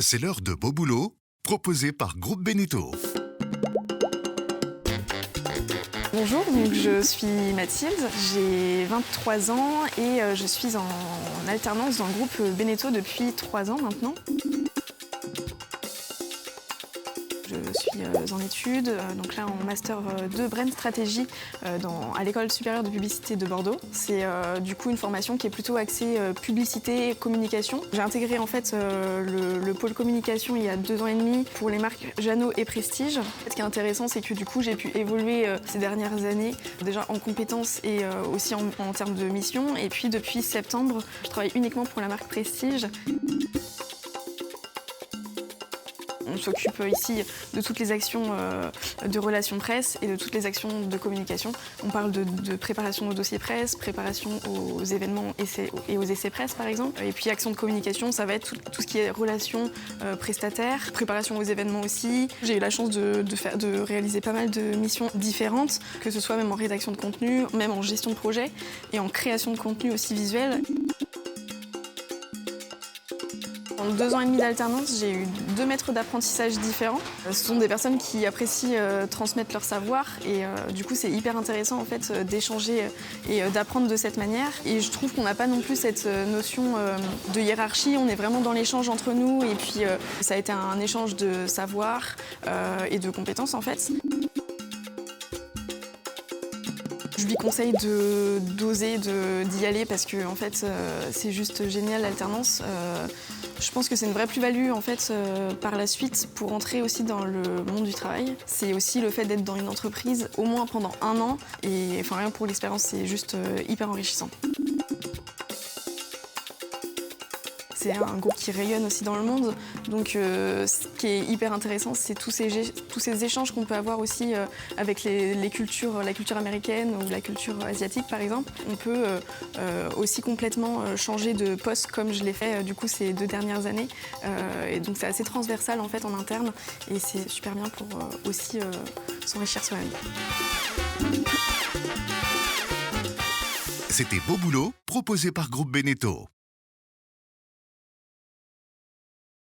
C'est l'heure de Beau Boulot, proposé par Groupe Beneteau. Bonjour, donc je suis Mathilde, j'ai 23 ans et je suis en alternance dans le groupe Beneteau depuis 3 ans maintenant. Je suis en études, donc là en Master 2 Brand Stratégie à l'École supérieure de publicité de Bordeaux. C'est du coup une formation qui est plutôt axée publicité et communication. J'ai intégré en fait le pôle communication il y a 2 ans et demi pour les marques Jeannot et Prestige. Ce qui est intéressant, c'est que du coup j'ai pu évoluer ces dernières années, déjà en compétences et aussi en termes de mission. Et puis depuis septembre, je travaille uniquement pour la marque Prestige. On s'occupe ici de toutes les actions de relations presse et de toutes les actions de communication. On parle de préparation aux dossiers presse, préparation aux événements et aux essais presse par exemple. Et puis action de communication, ça va être tout ce qui est relations prestataires, préparation aux événements aussi. J'ai eu la chance de réaliser pas mal de missions différentes, que ce soit même en rédaction de contenu, même en gestion de projet et en création de contenu aussi visuel. En 2 ans et demi d'alternance, j'ai eu 2 maîtres d'apprentissage différents. Ce sont des personnes qui apprécient transmettre leur savoir et du coup c'est hyper intéressant en fait d'échanger et d'apprendre de cette manière. Et je trouve qu'on n'a pas non plus cette notion de hiérarchie, on est vraiment dans l'échange entre nous et puis ça a été un échange de savoir et de compétences en fait. Je lui conseille d'oser, d'y aller parce que en fait, c'est juste génial l'alternance. Je pense que c'est une vraie plus-value en fait, par la suite pour entrer aussi dans le monde du travail. C'est aussi le fait d'être dans une entreprise au moins pendant 1 an et enfin, rien pour l'expérience, c'est juste hyper enrichissant. C'est un groupe qui rayonne aussi dans le monde, donc ce qui est hyper intéressant, c'est tous ces échanges qu'on peut avoir aussi avec la culture américaine ou la culture asiatique par exemple. On peut aussi complètement changer de poste comme je l'ai fait du coup ces 2 dernières années. Et donc c'est assez transversal en fait en interne et c'est super bien pour aussi s'enrichir soi-même. C'était Beau Boulot, proposé par Groupe Beneteau.